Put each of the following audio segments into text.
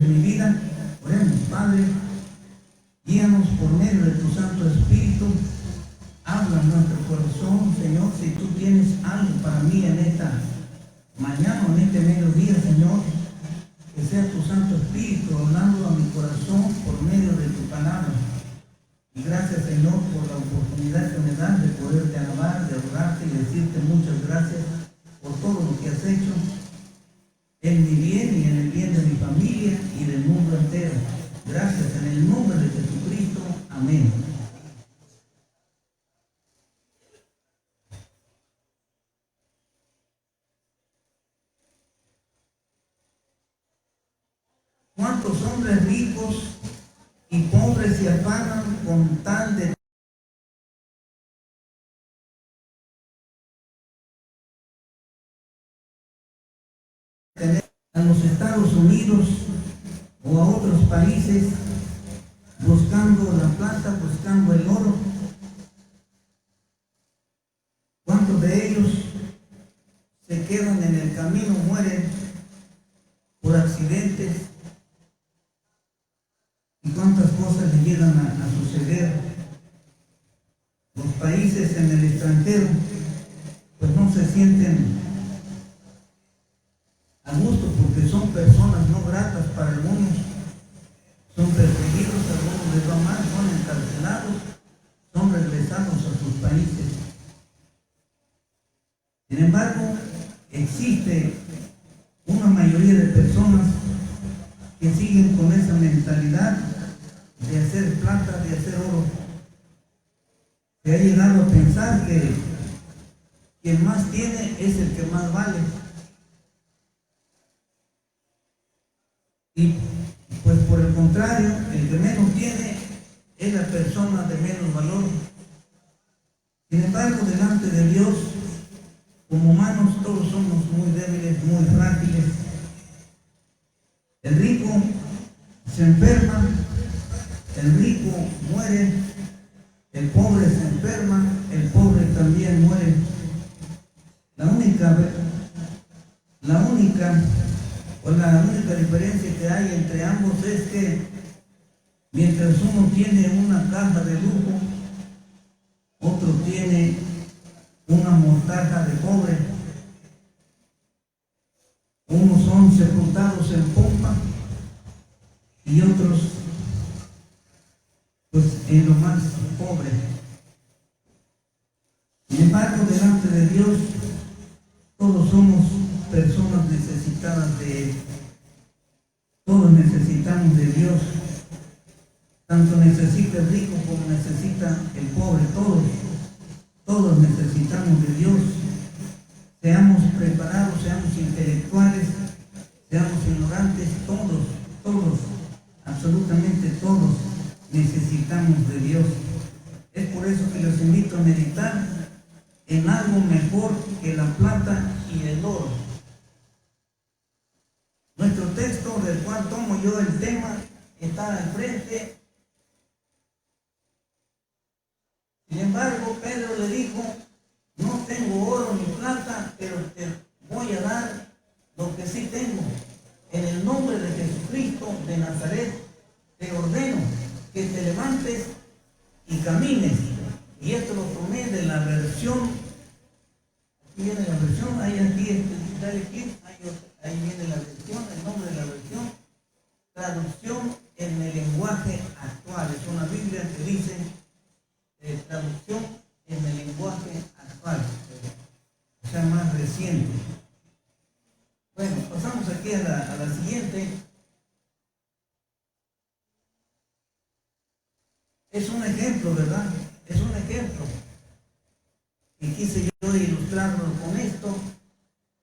En mi vida, oremos, Padre, guíanos por medio de tu Santo Espíritu, habla en nuestro corazón, Señor, si tú tienes algo para mí en esta mañana o en este mediodía, Señor, que sea tu Santo Espíritu hablando a mi corazón por medio de tu palabra. Y gracias, Señor, por la oportunidad que me das de poderte alabar, de adorarte y decirte muchas gracias por todo lo que has hecho en mi bien y en el bien de mi familia y del mundo entero. Gracias en el nombre de Jesucristo. Amén. ¿Cuántos hombres ricos y pobres se afanan con tal de tener a los Estados Unidos o a otros países buscando la plata, buscando el oro? ¿Cuántos de ellos se quedan en el camino, mueren por accidentes? ¿Y cuántas cosas le llegan a suceder? Los países en el extranjero pues no se sienten a gusto porque son personas no gratas para algunos, son perseguidos, algunos les va mal, son encarcelados, son regresados a sus países. Sin embargo, existe una mayoría de personas que siguen con esa mentalidad de hacer plata, de hacer oro. Se ha llegado a pensar que quien más tiene es el que más vale. Y pues por el contrario, el que menos tiene es la persona de menos valor. Sin embargo, delante de Dios, como humanos todos somos muy débiles, muy frágiles. El rico se enferma, el rico muere, el pobre se enferma, el pobre también muere. La única diferencia que hay entre ambos es que mientras uno tiene una caja de lujo, otro tiene una mortaja de pobre. Unos son sepultados en pompa y otros pues en lo más pobre. Sin embargo, delante de Dios todos somos personas necesitadas de Él. Todos necesitamos de Dios. Tanto necesita el rico como necesita el pobre. Todos necesitamos de Dios. Seamos preparados, seamos intelectuales, seamos ignorantes, todos, absolutamente todos necesitamos de Dios. Es por eso que los invito a meditar en algo mejor que la plata y el oro. Nuestro texto, del cual tomo yo el tema, está al frente. Sin embargo, Pedro le dijo: no tengo oro ni plata, pero te voy a dar lo que sí tengo. En el nombre de Jesucristo de Nazaret, te ordeno que te levantes y camines. Y esto lo tomé de la versión, aquí viene la versión, ahí viene la versión, el nombre de la versión, traducción en el lenguaje actual. Es una Biblia que dice traducción en el lenguaje actual, o sea, más reciente. Bueno, pasamos aquí a la siguiente. Es un ejemplo, ¿verdad? Es un ejemplo. Y quise yo ilustrarlo con esto.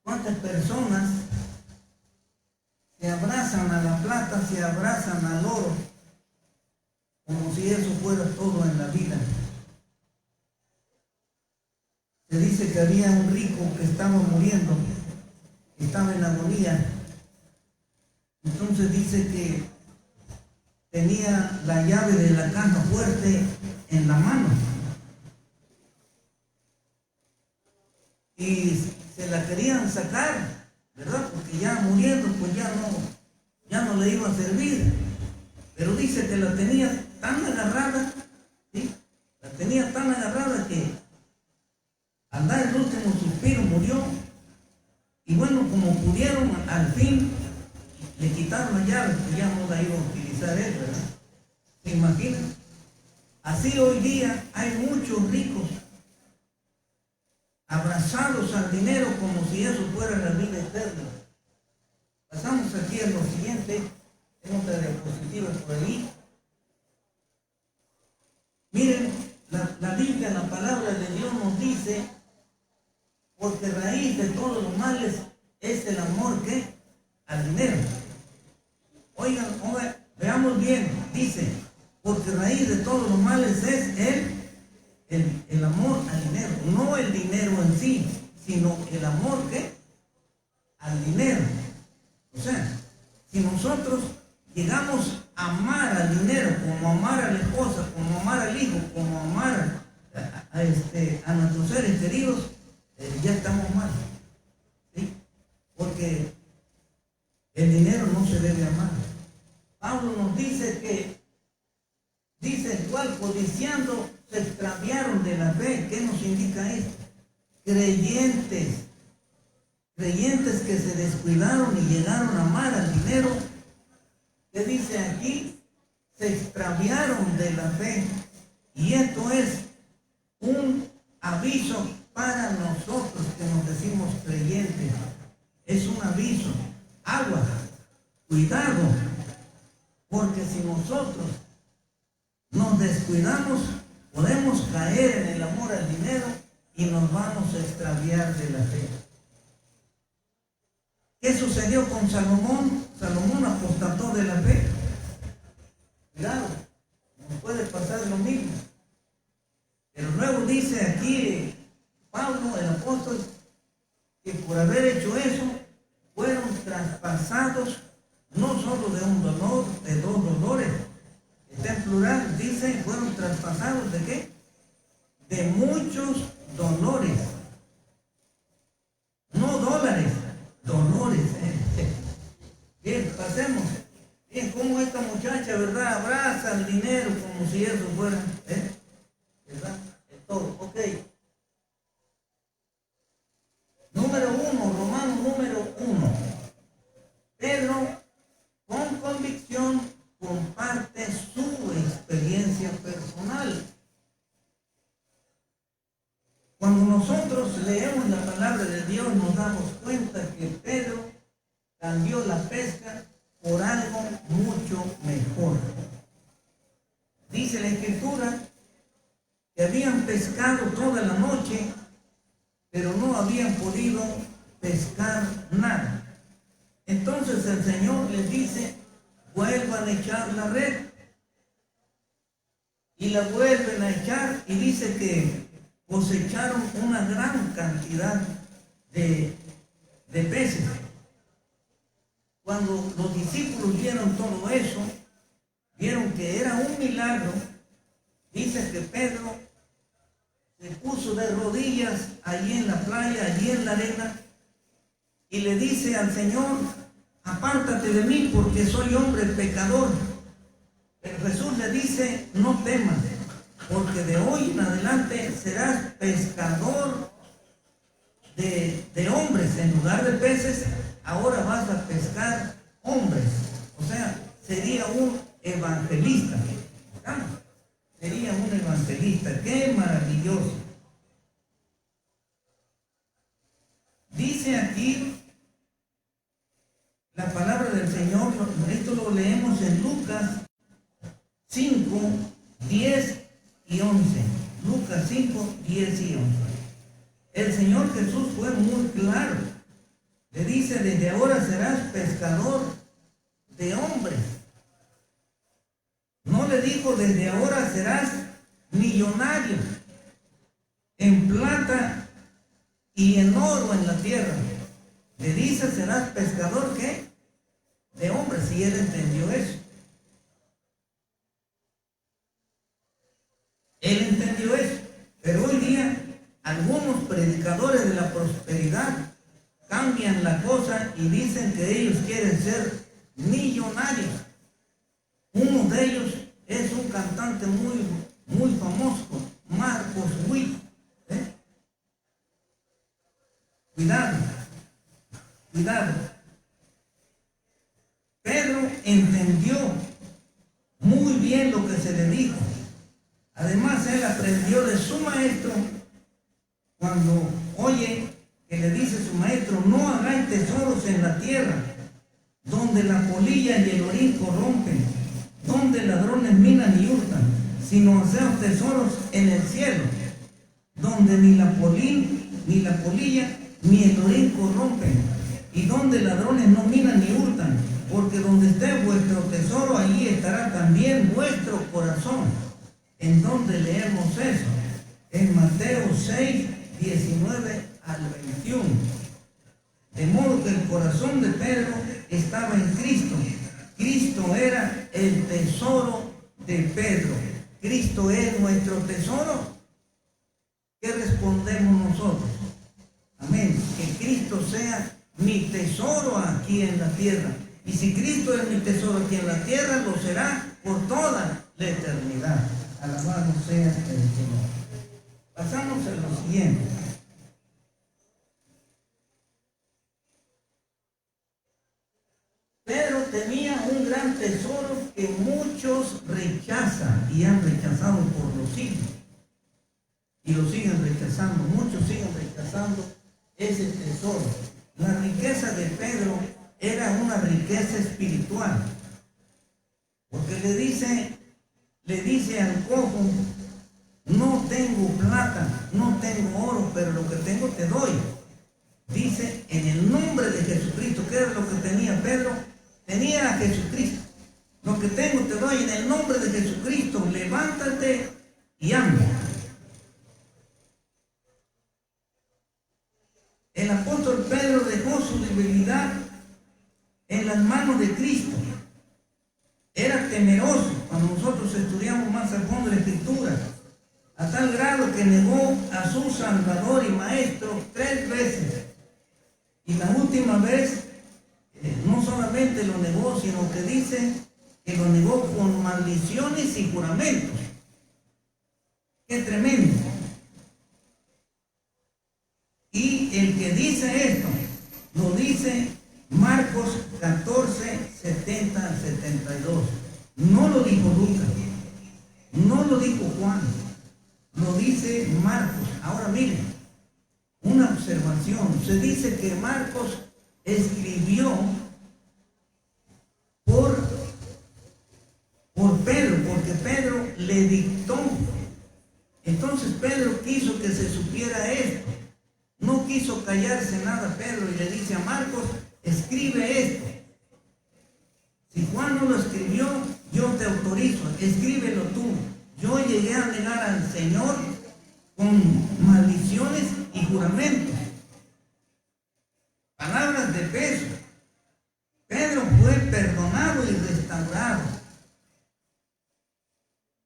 ¿Cuántas personas se abrazan a la plata, se abrazan al oro, como si eso fuera todo en la vida? Se dice que había un rico que estaba muriendo, estaba en agonía. Entonces dice que tenía la llave de la caja fuerte en la mano y se la querían sacar, ¿verdad? Porque ya muriendo, pues ya ya no le iba a servir, pero dice que la tenía tan agarrada, ¿sí? La tenía tan agarrada que al dar el último suspiro murió. Y bueno, como pudieron, al fin le quitaron la llave, que ya no la iba a utilizar él, ¿verdad? ¿Se imaginan? Así hoy día hay muchos ricos abrazados al dinero como si eso fuera la vida eterna. Pasamos aquí a lo siguiente, tengo otra diapositiva por ahí. Miren, la Biblia, la palabra de Dios nos dice, porque raíz de todos los males es el amor que al dinero. Oigan, veamos bien, dice, porque raíz de todos los males es el amor al dinero, no el dinero en sí, sino el amor que al dinero. O sea, si nosotros llegamos a amar al dinero, como amar a la esposa, como amar al hijo, como amar a nuestros seres queridos, ya estamos mal, ¿sí? Porque el dinero no se debe amar. Pablo nos dice que, dice el cual codiciando se extraviaron de la fe. ¿Qué nos indica esto? Creyentes que se descuidaron y llegaron a amar al dinero. ¿Qué dice aquí? Se extraviaron de la fe. Y esto es un aviso para nosotros que nos decimos creyentes. Es un aviso. Agua, cuidado, porque si nosotros nos descuidamos, podemos caer en el amor al dinero y nos vamos a extraviar de la fe. ¿Qué sucedió con Salomón? Salomón apostató de la fe. Cuidado, nos puede pasar lo mismo. Pero luego dice aquí Pablo, el apóstol, que por haber hecho eso, fueron traspasados no solo de un dolor, de dos dolores. Está en plural, dice, fueron traspasados ¿de qué? De muchos dolores. No dólares, dolores. Bien, pasemos. Bien, como esta muchacha, ¿verdad? Abraza el dinero como si eso fuera, ¿verdad? Es todo, ok. Número 1, Romanos número 1. Pedro, con convicción, comparte su experiencia personal. Cuando nosotros leemos la palabra de Dios, nos damos cuenta que Pedro cambió la pesca por algo mucho mejor. Dice la Escritura que habían pescado toda la noche, pero no habían podido pescar nada. Entonces el Señor les dice, vuelvan a echar la red. Y la vuelven a echar y dice que cosecharon una gran cantidad de peces. Cuando los discípulos vieron todo eso, vieron que era un milagro. Dice que Pedro se puso de rodillas allí en la playa, allí en la arena, y le dice al Señor, apártate de mí porque soy hombre pecador. Pero Jesús le dice, no temas, porque de hoy en adelante serás pescador de hombres. En lugar de peces, ahora vas a pescar hombres. O sea, sería un evangelista. ¿Estamos? Sería un evangelista. ¡Qué maravilloso! Dice aquí la palabra del Señor, esto lo leemos en Lucas 5, 10 y 11. Lucas 5, 10 y 11. El Señor Jesús fue muy claro. Le dice, desde ahora serás pescador de hombres. No le dijo, desde ahora serás millonario en plata y en oro en la tierra. Le dice, serás pescador, ¿qué? De hombres. Y él entendió eso. Él entendió eso. Pero hoy día, algunos predicadores de la prosperidad cambian la cosa y dicen que ellos quieren ser millonarios. Uno de ellos es un cantante muy famoso, Marcos Witt. Cuidado, cuidado. Pedro entendió muy bien lo que se le dijo. Además, él aprendió de su maestro cuando oye que le dice su maestro: no hagáis tesoros en la tierra, donde la polilla y el orín corrompen, donde ladrones minan y hurtan, sino haceos tesoros en el cielo, donde ni la polilla ni el orín corrompen, y donde ladrones no minan ni hurtan, porque donde esté vuestro tesoro, allí estará también vuestro corazón. ¿En dónde leemos eso? En Mateo 6, 19 al 21. De modo que el corazón de Pedro estaba en Cristo. Cristo era el tesoro de Pedro. ¿Cristo es nuestro tesoro? ¿Qué respondemos nosotros? Amén. Que Cristo sea mi tesoro aquí en la tierra. Y si Cristo es mi tesoro aquí en la tierra, lo será por toda la eternidad. Alabado sea el Señor. Pasamos a lo siguiente. Pedro tenía un gran tesoro que muchos rechazan y han rechazado por los siglos. Y lo siguen rechazando. Muchos siguen rechazando ese tesoro. La riqueza de Pedro era una riqueza espiritual. Porque le dice al cojo: no tengo plata, no tengo oro, pero lo que tengo te doy. Dice: en el nombre de Jesucristo. ¿Qué era lo que tenía Pedro? Tenía a Jesucristo. Lo que tengo te doy en el nombre de Jesucristo. Levántate y anda. El apóstol Pedro dejó su debilidad en las manos de Cristo. Era temeroso. Cuando nosotros estudiamos más a fondo la Escritura, a tal grado que negó a su Salvador y Maestro 3 veces. Y la última vez, no solamente lo negó, sino que dice que lo negó con maldiciones y juramentos. ¡Qué tremendo! Y el que dice esto, lo dice Marcos 14, 70, 72. No lo dijo Lucas, no lo dijo Juan, lo dice Marcos. Ahora miren, una observación. Se dice que Marcos escribió por Pedro, porque Pedro le dictó. Entonces Pedro quiso que se supiera esto. No quiso callarse nada Pedro y le dice a Marcos: escribe esto. Si Juan no lo escribió, yo te autorizo, escríbelo tú. Yo llegué a negar al Señor con maldiciones y juramentos. Palabras de peso. Pedro fue perdonado y restaurado.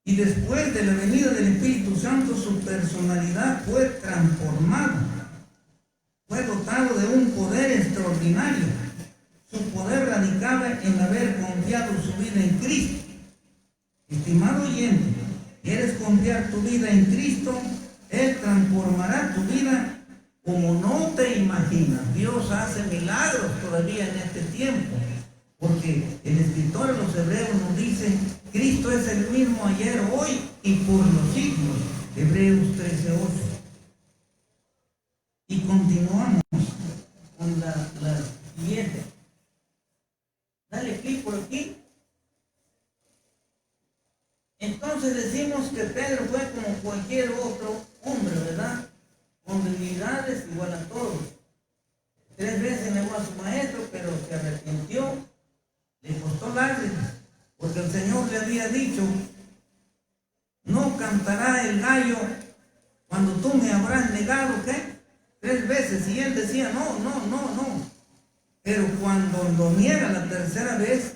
Y después de la venida del Espíritu Santo, su personalidad fue transformada. Fue dotado de un poder extraordinario. Su poder radicaba en haber confiado su vida en Cristo. Estimado oyente, ¿quieres confiar tu vida en Cristo? Él transformará tu vida como no te imaginas. Dios hace milagros todavía en este tiempo, porque el escritor de los Hebreos nos dice: Cristo es el mismo ayer, hoy y por los siglos. Hebreos 13:8. Y continuamos con la siguiente. Dale clic por aquí. Entonces decimos que Pedro fue como cualquier otro hombre, ¿verdad? Con debilidades igual a todos. 3 veces negó a su maestro, pero se arrepintió. Le costó lágrimas, porque el Señor le había dicho: no cantará el gallo cuando tú me habrás negado, ¿qué? 3 veces. Y él decía: no. Pero cuando lo niega la tercera vez,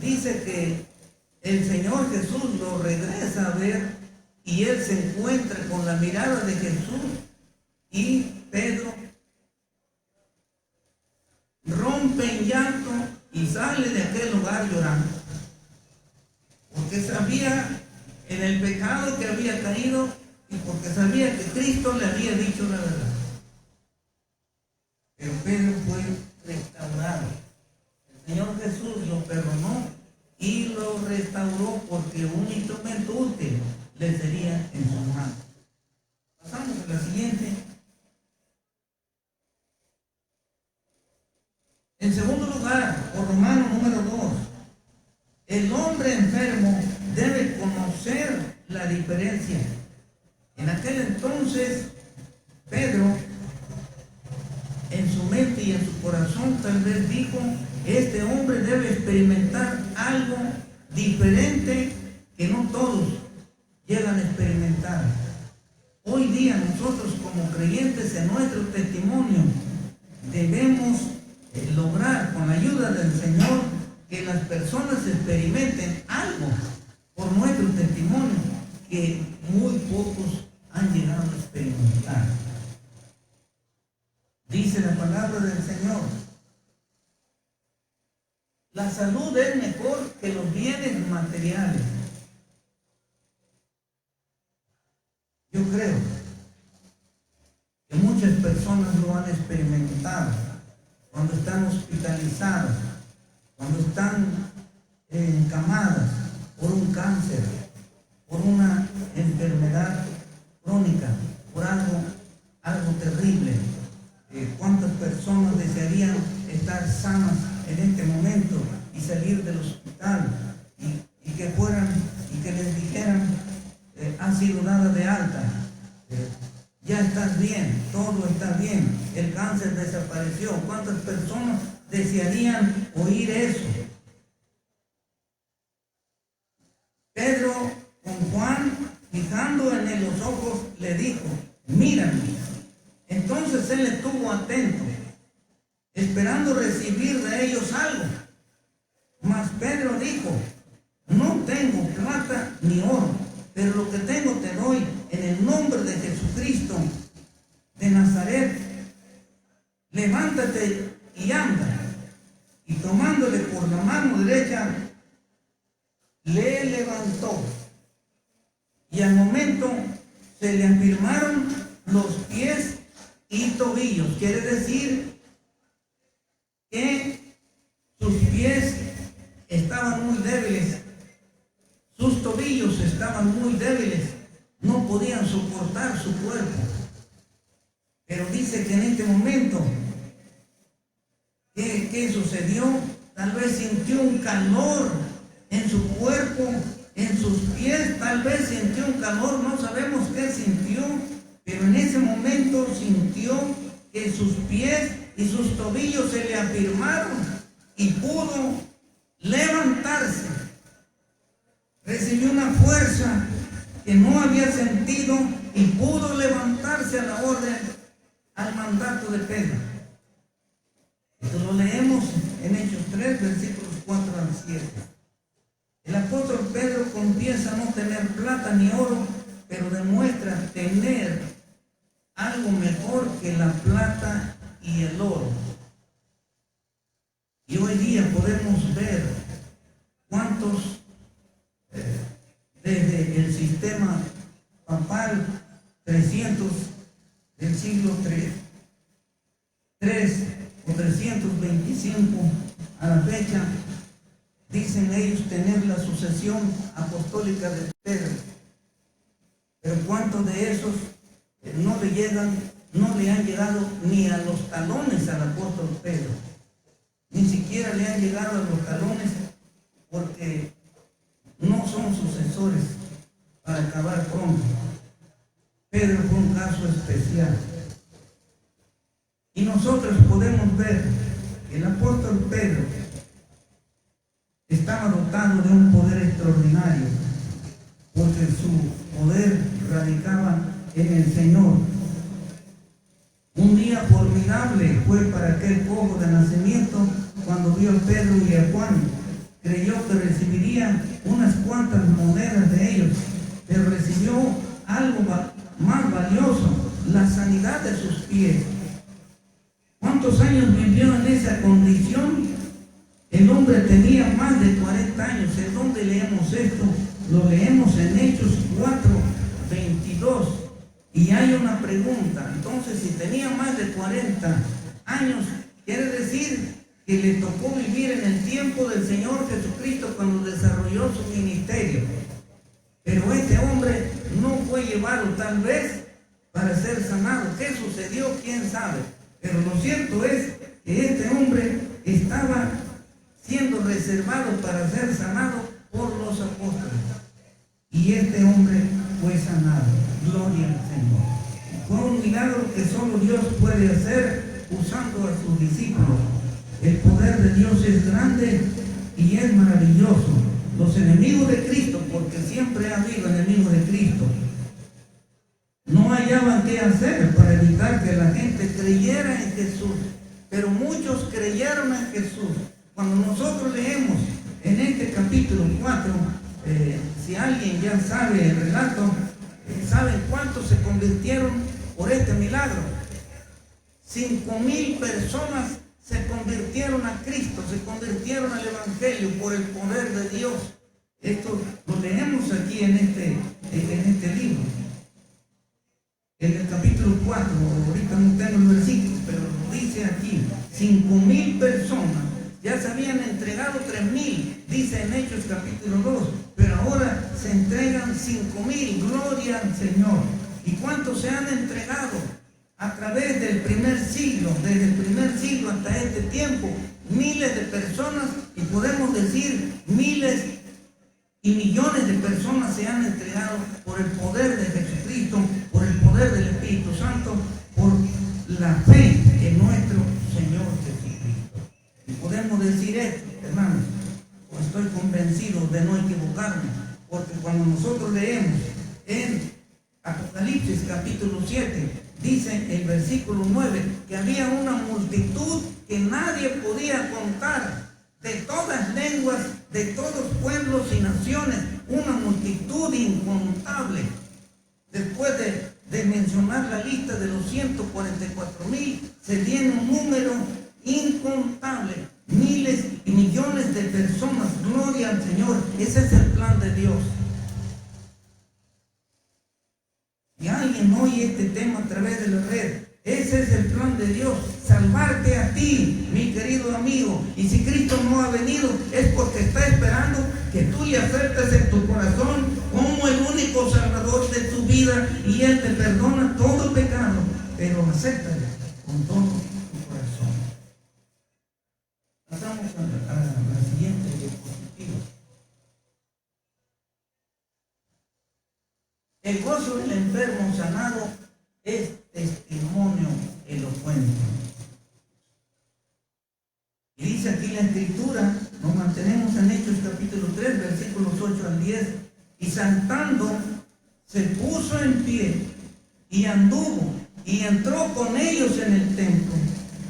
dice que el Señor Jesús lo regresa a ver y él se encuentra con la mirada de Jesús, y Pedro rompe en llanto y sale de aquel lugar llorando, porque sabía en el pecado que había caído y porque sabía que Cristo le había dicho la verdad. Pero Pedro fue restaurado. El Señor Jesús lo perdonó y lo restauró porque un instrumento útil le sería en su mano. Pasamos a la siguiente. En segundo lugar, por Romano número 2, el hombre enfermo debe conocer la diferencia. En aquel entonces, Pedro, en su mente y en su corazón, tal vez dijo, este hombre debe experimentar algo diferente que no todos llegan a experimentar. Hoy día nosotros como creyentes en nuestro testimonio debemos lograr con la ayuda del Señor que las personas experimenten algo por nuestro testimonio que muy pocos han llegado a experimentar. Dice la palabra del Señor, la salud es mejor que los bienes materiales. Yo creo que muchas personas lo han experimentado cuando están hospitalizadas, cuando están encamadas por un cáncer, por una enfermedad crónica, por algo terrible. ¿Cuántas personas desearían estar sanas en este momento y salir del hospital y que fueran y que les dijeran, has sido dada de alta, ya estás bien, todo está bien, el cáncer desapareció? ¿Cuántas personas desearían oír eso? Pedro con Juan, fijando en él los ojos, le dijo, mírame. Entonces él estuvo atento, esperando recibir de ellos algo. Mas Pedro dijo, no tengo plata ni oro, pero lo que tengo te doy en el nombre de Jesucristo de Nazaret. Levántate y anda. Y tomándole por la mano derecha, le levantó. Y al momento se le afirmaron los pies y tobillos. Quiere decir que sus pies estaban muy débiles, sus tobillos estaban muy débiles, no podían soportar su cuerpo. Pero dice que en este momento, ¿qué sucedió? Tal vez sintió un calor en su cuerpo, en sus pies, tal vez sintió un calor, no sabemos qué sintió, pero en ese momento sintió que sus pies y sus tobillos se le afirmaron y pudo levantarse. Recibió una fuerza que no había sentido y pudo levantarse a la orden, al mandato de Pedro. Esto lo leemos en Hechos 3, versículos 4 al 7. El apóstol Pedro confiesa no tener plata ni oro, pero demuestra tener algo mejor que la plata y el oro. Y hoy día podemos ver cuántos desde el sistema papal 300 del siglo 3 o 325 a la fecha, dicen ellos tener la sucesión apostólica de Pedro. Pero cuántos de esos no le han llegado ni a los talones al apóstol Pedro. Ni siquiera le han llegado a los talones porque no son sucesores para acabar pronto. Pedro fue un caso especial. Y nosotros podemos ver que el apóstol Pedro estaba dotado de un poder extraordinario, porque su poder radicaba en el Señor. Un día formidable fue para aquel cojo de nacimiento cuando vio a Pedro y a Juan. Creyó que recibiría unas cuantas monedas de ellos, pero recibió algo más valioso, la sanidad de sus pies. ¿Cuántos años vivió en esa condición? El hombre tenía más de 40 años. ¿En dónde leemos esto? Lo leemos en Hechos 4:22. Y hay una pregunta. Entonces, si tenía más de 40 años, quiere decir que le tocó vivir en el tiempo del Señor Jesucristo cuando desarrolló su ministerio. Pero este hombre no fue llevado tal vez para ser sanado. ¿Qué sucedió? ¿Quién sabe? Pero lo cierto es que este hombre estaba siendo reservado para ser sanado por los apóstoles. Y este hombre fue sanado. Gloria al Señor. Fue un milagro que solo Dios puede hacer usando a sus discípulos. El poder de Dios es grande y es maravilloso. Los enemigos de Cristo, porque siempre ha habido enemigos de Cristo, no hallaban qué hacer para evitar que la gente creyera en Jesús. Pero muchos creyeron en Jesús. Cuando nosotros leemos en este capítulo 4, si alguien ya sabe el relato, ¿saben cuántos se convirtieron por este milagro? 5,000 personas se convirtieron a Cristo, se convirtieron al Evangelio por el poder de Dios. Esto lo leemos aquí en este libro. En el capítulo 4, ahorita no tengo el versículo, pero lo dice aquí, 5,000 personas, ya se habían entregado 3,000, dice en Hechos capítulo 2, pero ahora se entregan 5,000, gloria al Señor. ¿Y cuántos se han entregado? A través del primer siglo, desde el primer siglo hasta este tiempo, miles de personas, y podemos decir miles y millones de personas se han entregado por el poder de Jesucristo, por el poder del Espíritu Santo, por la fe en nuestro Señor Jesucristo. Y podemos decir esto, hermanos, pues estoy convencido de no equivocarme, porque cuando nosotros leemos en Apocalipsis capítulo 7, dice el versículo 9 que había una multitud que nadie podía contar, de todas lenguas, de todos pueblos y naciones, una multitud incontable. Después de mencionar la lista de los 144,000, se tiene un número incontable, miles y millones de personas. Gloria al Señor. Ese es el plan de Dios. Y alguien oye este tema a través de la red. Ese es el plan de Dios, salvarte a ti, mi querido amigo. Y si Cristo no ha venido, es porque está esperando que tú le aceptes en tu corazón como el único salvador de tu vida, y Él te perdona todo pecado, pero acéptale con todo tu corazón. Pasamos a la siguiente diapositiva. El gozo del enfermo sanado es testimonio elocuente. Y dice aquí la Escritura, nos mantenemos en Hechos capítulo 3, versículos 8 al 10, y saltando se puso en pie y anduvo y entró con ellos en el templo,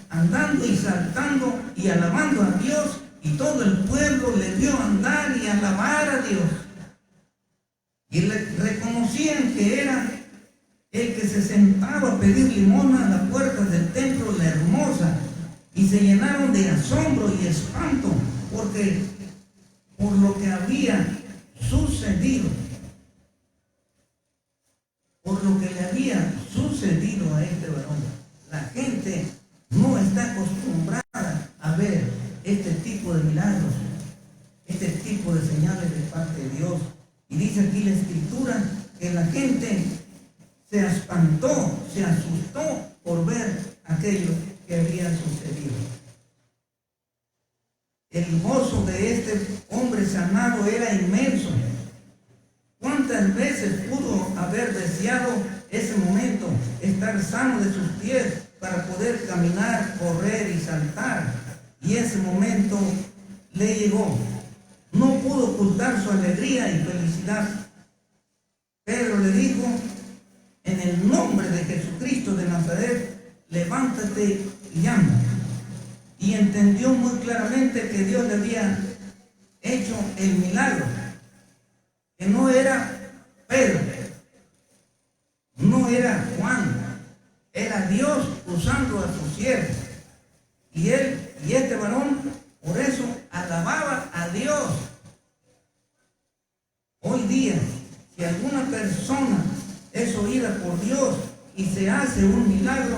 andando y saltando y alabando a Dios, y todo el pueblo le vio andar y alabar a Dios. Y le reconocían que era el que se sentaba a pedir limosna a las puertas del templo, la hermosa, y se llenaron de asombro y espanto por lo que había sucedido, por lo que le había sucedido a este varón. La gente no está acostumbrada a ver este tipo de milagros, este tipo de señales de parte de Dios. Y dice aquí la Escritura que la gente se espantó, se asustó por ver aquello que había sucedido. El gozo de este hombre sanado era inmenso. ¿Cuántas veces pudo haber deseado ese momento, estar sano de sus pies para poder caminar, correr y saltar? Y ese momento le llegó. No pudo ocultar su alegría y felicidad. Pedro le dijo: en el nombre de Jesucristo de Nazaret, levántate y anda. Y entendió muy claramente que Dios le había hecho el milagro, que no era Pedro, no era Juan, era Dios usando a su siervo. Y este varón, por eso, día, si alguna persona es oída por Dios y se hace un milagro,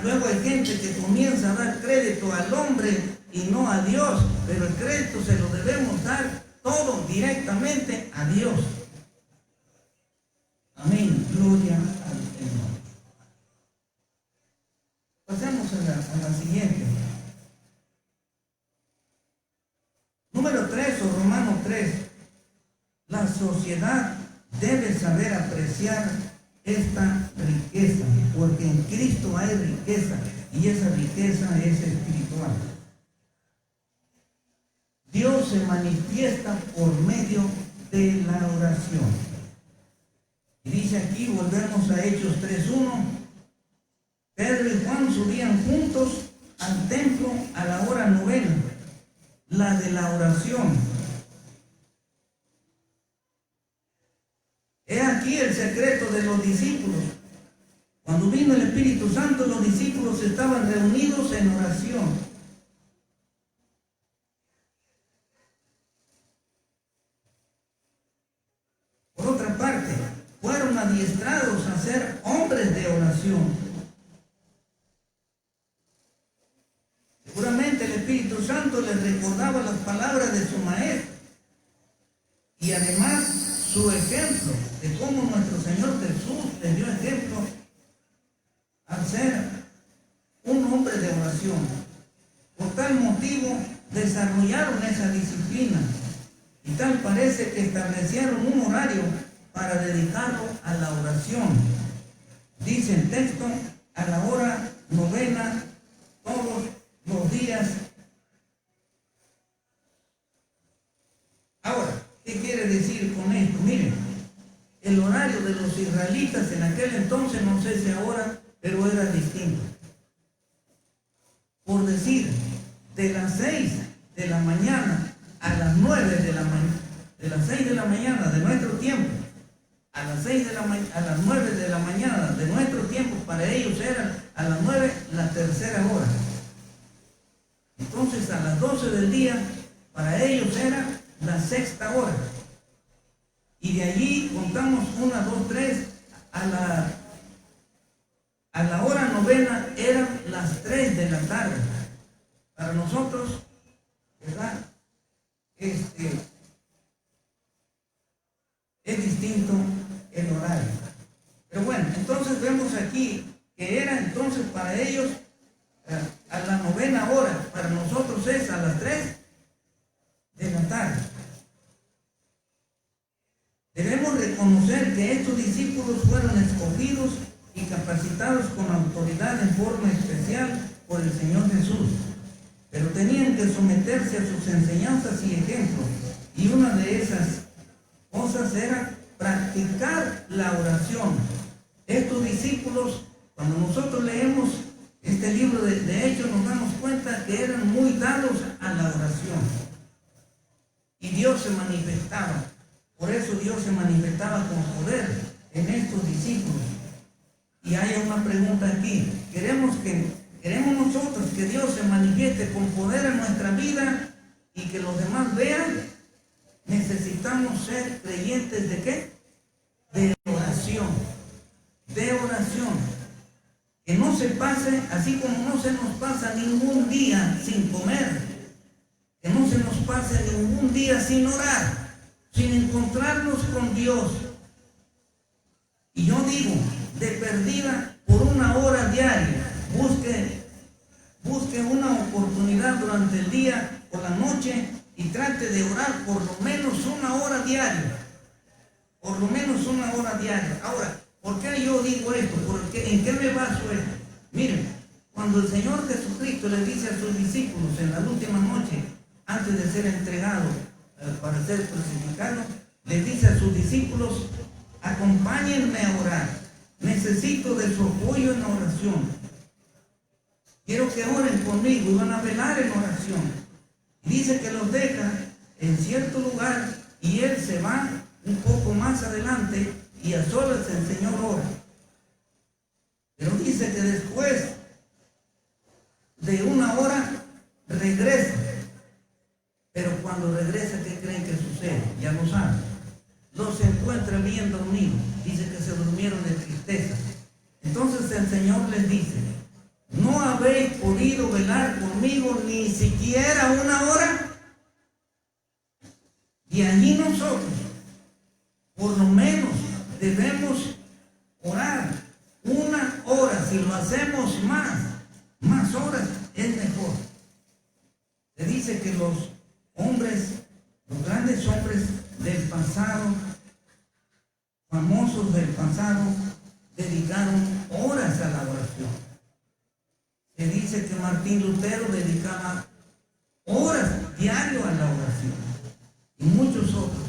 luego hay gente que comienza a dar crédito al hombre y no a Dios, pero el crédito se lo debemos dar todo directamente a Dios. Amén, gloria al Señor. Pasemos a la siguiente. Número 3 o Romanos 3. La sociedad debe saber apreciar esta riqueza, porque en Cristo hay riqueza y esa riqueza es espiritual. Dios se manifiesta por medio de la oración. Y dice aquí, volvemos a Hechos 3:1, Pedro y Juan subían juntos al templo a la hora novena, la de la oración. He aquí el secreto de los discípulos. Cuando vino el Espíritu Santo, los discípulos estaban reunidos en oración. Por otra parte, fueron adiestrados a ser hombres de oración. Seguramente el Espíritu Santo les recordaba las palabras de su maestro y además su ejemplo de cómo nuestro Señor Jesús les dio ejemplo al ser un hombre de oración. Por tal motivo desarrollaron esa disciplina y tal parece que establecieron un horario para dedicarlo a la oración. Dice el texto, a la hora novena, todos los días. Ahora, ¿qué quiere decir con esto? Miren, el horario de los israelitas en aquel entonces, no sé si ahora, pero era distinto. Por decir, de las 6 de la mañana a las 9 de la mañana, de las 6 de la mañana de nuestro tiempo, a las 9 de la mañana de nuestro tiempo, para ellos era a las 9 la tercera hora. Entonces a las 12 del día, para ellos era la sexta hora. Y de allí contamos 1, 2, 3, a la hora novena eran las 3 de la tarde. Para nosotros, ¿verdad? Es distinto el horario. Pero bueno, entonces vemos aquí que era entonces para ellos a la novena hora, para nosotros es a las 3 de la tarde. Debemos reconocer que estos discípulos fueron escogidos y capacitados con autoridad en forma especial por el Señor Jesús, pero tenían que someterse a sus enseñanzas y ejemplos, y una de esas cosas era practicar la oración. Estos discípulos, cuando nosotros leemos este libro de Hechos, nos damos cuenta que eran muy dados a la oración. Y Dios se manifestaba. Por eso Dios se manifestaba con poder en estos discípulos. Y hay una pregunta aquí. ¿Queremos nosotros que Dios se manifieste con poder en nuestra vida y que los demás vean? Necesitamos ser creyentes ¿de qué? De oración. De oración. Que no se pase, así como no se nos pasa ningún día sin comer, que no se nos pase ningún día sin orar, sin encontrarnos con Dios. Y yo digo, de perdida por una hora diaria, busque una oportunidad durante el día o la noche y trate de orar por lo menos una hora diaria. Por lo menos una hora diaria. Ahora, ¿por qué yo digo esto? ¿En qué me baso esto? Miren, cuando el Señor Jesucristo le dice a sus discípulos en la última noche, antes de ser entregado para ser crucificado, les dice a sus discípulos, acompáñenme a orar, necesito de su apoyo en la oración, quiero que oren conmigo, y van a velar en oración. Y dice que los deja en cierto lugar y él se va un poco más adelante y a solas el Señor ora. Pero dice que después de una hora regresa. Pero cuando regresa, ¿qué creen que sucede? Ya lo saben. los encuentra bien dormidos. Dice que se durmieron de tristeza. Entonces el Señor les dice: ¿no habéis podido velar conmigo ni siquiera una hora? Y allí nosotros, por lo menos, debemos orar una hora. Si lo hacemos más horas, es mejor. Se dice que los grandes hombres del pasado, famosos del pasado, dedicaron horas a la oración. Se dice que Martín Lutero dedicaba horas diario a la oración. Y muchos otros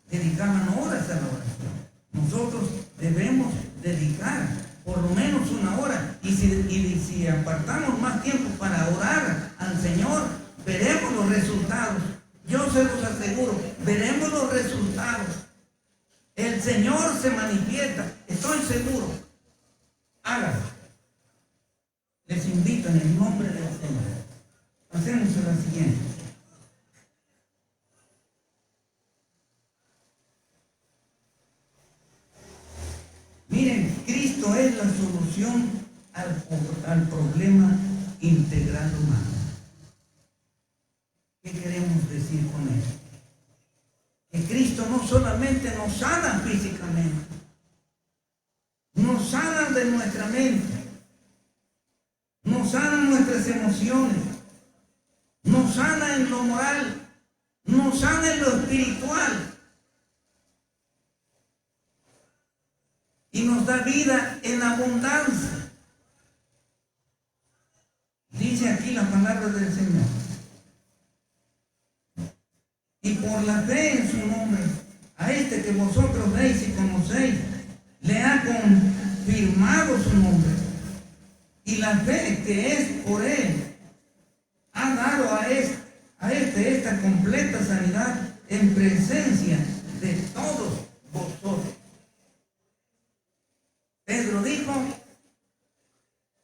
dedicaban horas a la oración. Nosotros debemos dedicar por lo menos una hora. Y si apartamos más tiempo para orar al Señor, veremos los resultados. Yo se los aseguro, veremos los resultados. El Señor se manifiesta, estoy seguro. Hágalo. Les invito en el nombre del Señor. Pasemos a la siguiente. Miren, Cristo es la solución al problema integral humano. ¿Qué queremos decir con eso? Que Cristo no solamente nos sana físicamente, nos sana de nuestra mente, nos sana nuestras emociones, nos sana en lo moral, nos sana en lo espiritual y nos da vida en abundancia. Dice aquí la palabra del Señor: y por la fe en su nombre, a este que vosotros veis y conocéis, le ha confirmado su nombre. Y la fe que es por él ha dado a este esta completa sanidad en presencia de todos vosotros. Pedro dijo: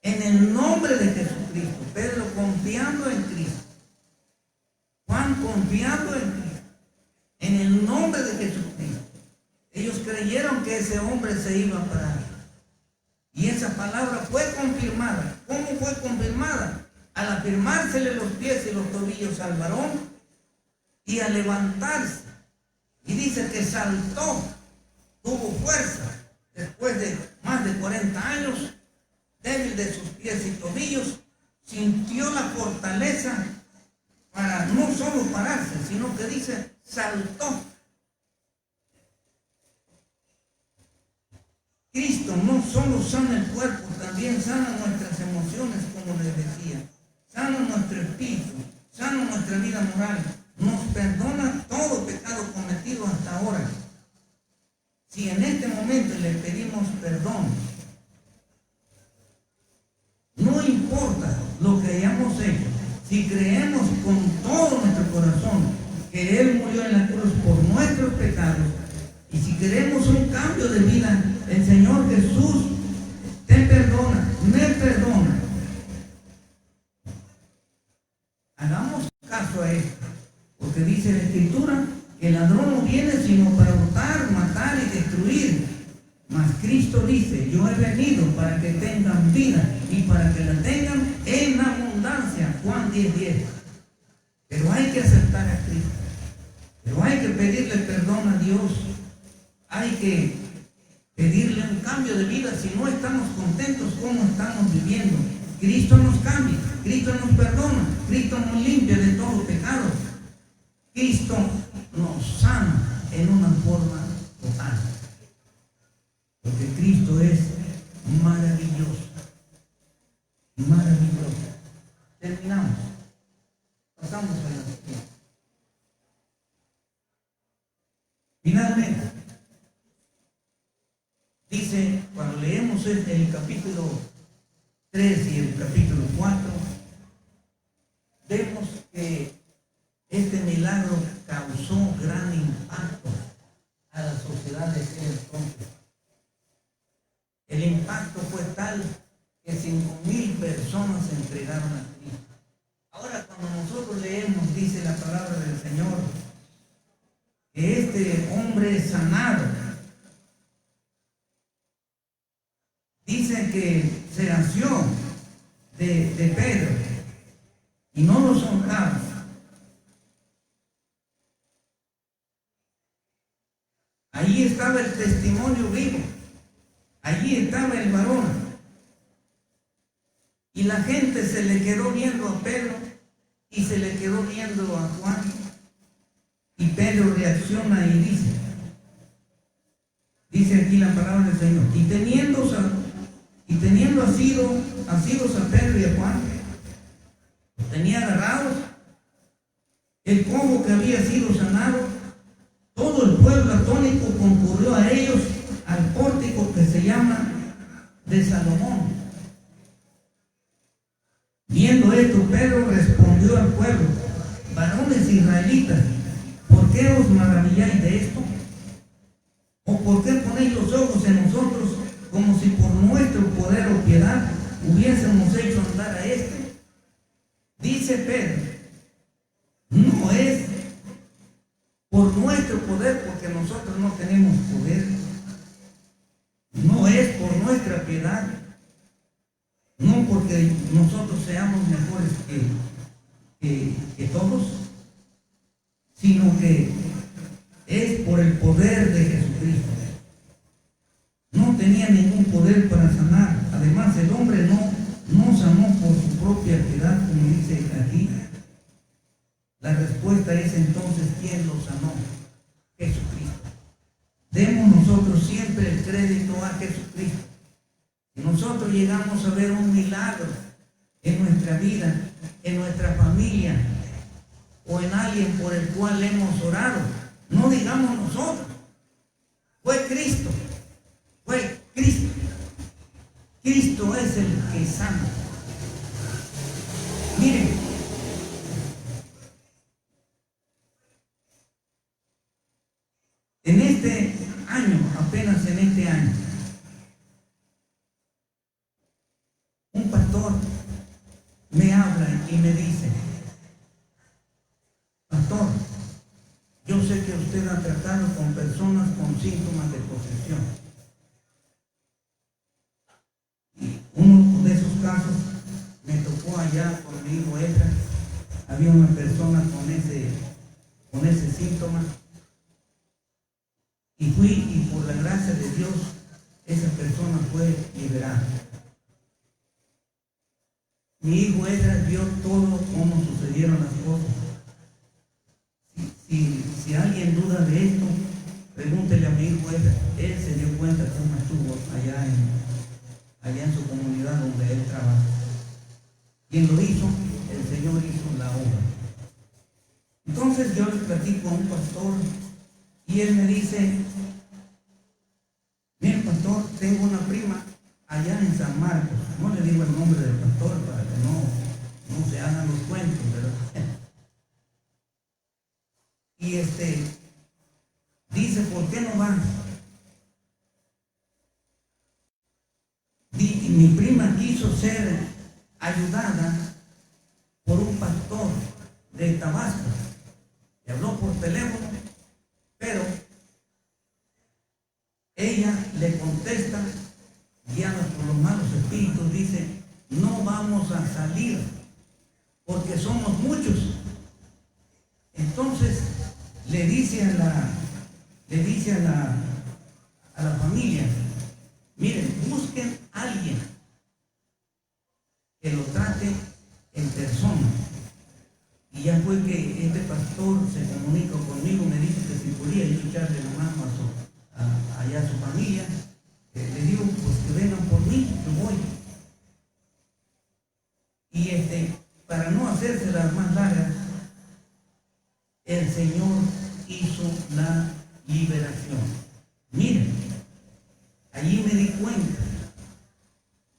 en el nombre de Jesucristo. Pedro confiando en Cristo. Juan confiando en Cristo. En el nombre de Jesucristo. Ellos creyeron que ese hombre se iba a parar. Y esa palabra fue confirmada. ¿Cómo fue confirmada? Al afirmársele los pies y los tobillos al varón y al levantarse. Y dice que saltó, tuvo fuerza, después de más de 40 años, débil de sus pies y tobillos, sintió la fortaleza para no solo pararse, sino que dice, saltó. Cristo no solo sana el cuerpo, también sana nuestras emociones, como les decía, sana nuestro espíritu, sana nuestra vida moral, nos perdona todo pecado cometido hasta ahora. Si en este momento le pedimos perdón, no importa lo que hayamos hecho, si creemos con todo nuestro corazón que Él murió en la cruz por nuestros pecados, y si queremos un cambio de vida, el Señor Jesús te perdona, me perdona. Hagamos caso a esto, porque dice la Escritura que el ladrón no viene sino para hurtar, matar y destruir. Mas Cristo dice, yo he venido para que tengan vida y para que la tengan en abundancia. Juan 10:10. Pero hay que aceptar a Cristo. Pero hay que pedirle perdón a Dios. Hay que pedirle un cambio de vida si no estamos contentos como estamos viviendo. Cristo nos cambia, Cristo nos perdona, Cristo nos limpia de todo pecado. Cristo nos sana en una forma total. Porque Cristo es maravilloso. Maravilloso. Terminamos. Pasamos a la siguiente. Finalmente, dice, cuando leemos el capítulo 3 y el capítulo 4, vemos que este milagro causó gran impacto a la sociedad de ese entonces. El impacto fue tal que 5,000 personas se entregaron a Cristo. Ahora, cuando nosotros leemos, dice la palabra del Señor, que este este hombre sanado. Dice que se asió de Pedro y no lo honraba. Allí estaba el testimonio vivo. Allí estaba el varón. Y la gente se le quedó viendo a Pedro y se le quedó viendo a Juan. Y Pedro reacciona y dice aquí la palabra del Señor, y teniendo asidos a Pedro y a Juan, los tenía agarrados, el cojo que había sido sanado, todo el pueblo atónito concurrió a ellos al pórtico que se llama de Salomón. Viendo esto, Pedro respondió al pueblo: varones israelitas, ¿por qué os maravilláis de esto? ¿O por qué ponéis los ojos en nosotros como si por nuestro poder o piedad hubiésemos hecho andar a este? Dice Pedro, no es por nuestro poder, porque nosotros no tenemos poder. No es por nuestra piedad, no porque nosotros seamos mejores que todos, sino que es por el poder de Jesucristo. No tenía ningún poder para sanar. Además, el hombre no sanó por su propia piedad, como dice aquí. La respuesta es entonces, ¿quién lo sanó? Jesucristo. Demos nosotros siempre el crédito a Jesucristo. Si nosotros llegamos a ver un milagro en nuestra vida, en nuestra familia, o en alguien por el cual hemos orado, no digamos nosotros, fue Cristo, fue Cristo. Cristo es el que sana. Miren, en este año, apenas en este año, un pastor me habla y me dice: pastor, yo sé que usted ha tratado con personas con síntomas de posesión. Y uno de esos casos me tocó allá con mi hijo Edra. Había una persona con ese síntoma. Y fui, y por la gracia de Dios, esa persona fue liberada. Mi hijo Edra vio todo cómo sucedieron las cosas. Si alguien duda de esto, pregúntele a mi hijo Edra. Él se dio cuenta cómo estuvo allá en su comunidad donde él trabaja. Quien lo hizo, el Señor hizo la obra. Entonces yo le platico a un pastor y él me dice: mire, pastor, tengo una prima allá en San Marcos. No le digo el nombre del pastor para que no se hagan los cuentos, ¿verdad? Y dice: ¿por qué no vas? Mi prima quiso ser ayudada por un pastor de Tabasco. Le habló por teléfono, pero ella le contesta, guiada por los malos espíritus, dice: no vamos a salir porque somos muchos. Entonces le dice a la familia: miren, busquen a alguien que lo trate en persona. Y ya fue que este pastor se comunica conmigo, me dice que si podía yo echarle la mano allá a su familia. Le digo, pues que vengan por mí, yo voy. Y para no hacerse las más largas, el Señor hizo la liberación. Miren, allí me di cuenta.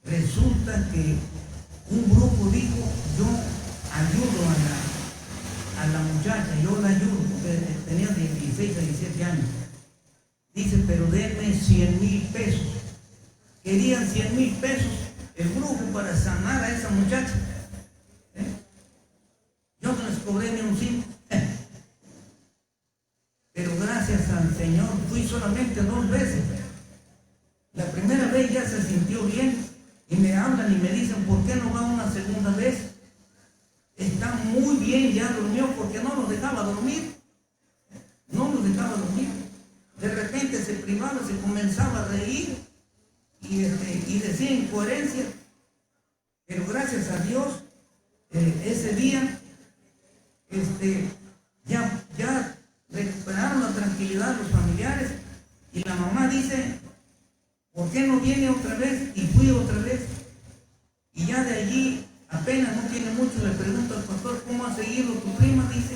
Resulta que un grupo dijo: yo ayudo a la muchacha, yo la ayudo, porque tenía de 16 a 17 años. Dice: pero denme 100,000 pesos. Querían 100,000 pesos el grupo para sanar a esa muchacha. Yo no les cobré ni un 5. Pero gracias gracias al Señor, fui solamente 2 veces. La primera vez ya se sintió bien y me hablan y me dicen, ¿por qué no va una segunda vez? Está muy bien, ya durmió, porque no nos dejaba dormir. No nos dejaba dormir. De repente se privaba, se comenzaba a reír y decía incoherencias. Pero gracias a Dios, ese día, ya recuperaron la tranquilidad los familiares y la mamá dice, ¿por qué no viene otra vez? Y fui otra vez. Y ya de allí, apenas no tiene mucho, le pregunto al pastor, ¿cómo ha seguido tu prima? Dice,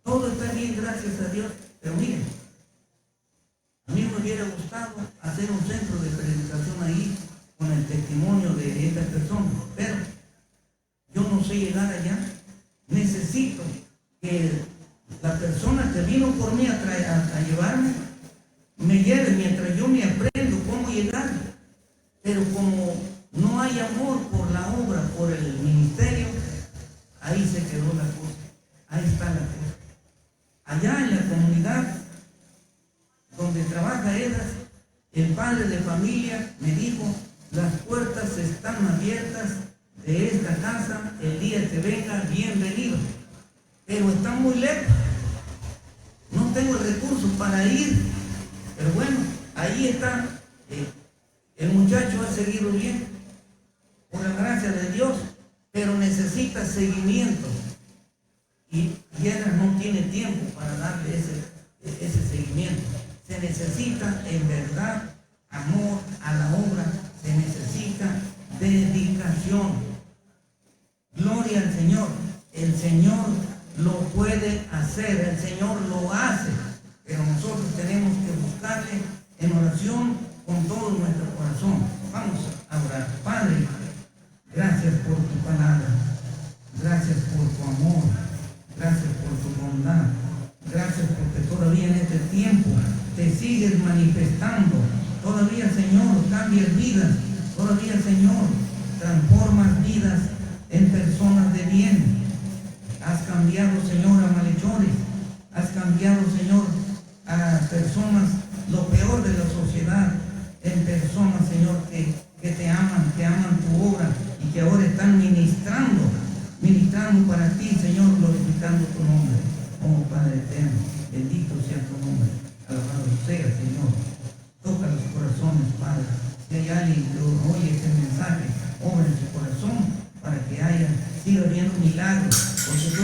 todo está bien, gracias a Dios. Pero miren, a mí me hubiera gustado hacer un centro de predicación ahí con el testimonio de esta persona, pero yo no sé llegar allá. Necesito que la persona que vino por mí a llevarme me lleve mientras yo me aprendo cómo llegar. Pero como no hay amor por la obra, por el ministerio, ahí se quedó la cosa. Ahí está la cosa. Allá en la comunidad donde trabaja Edas, el padre de familia me dijo, las puertas están abiertas de esta casa, el día que venga, bienvenido. Pero está muy lejos. No tengo el recurso para ir. Pero bueno, ahí está. El muchacho ha seguido bien, por la gracia de Dios, pero necesita seguimiento. Y Piedras no tiene tiempo para darle ese seguimiento. Se necesita en verdad amor a la obra, se necesita dedicación. Gloria al Señor. El Señor lo puede hacer, el Señor lo hace, pero nosotros tenemos que buscarle en oración con todo nuestro corazón. Vamos a orar. Padre, gracias por tu palabra, gracias por tu amor, gracias por tu bondad, gracias porque todavía en este tiempo te sigues manifestando. Todavía, Señor, cambias vidas. Todavía, Señor, transformas vidas en personas de bien. Has cambiado, Señor, a malhechores. Has cambiado, Señor, a personas, lo peor de la sociedad, en personas, Señor, que te aman, que aman tu obra y que ahora están ministrando para ti, Señor, glorificando tu nombre. Oh, Padre eterno, bendito sea tu nombre. Alabado sea, Señor. Toca los corazones, Padre. Si hay alguien que oye este mensaje, obra en su corazón para que siga habiendo milagros, porque tú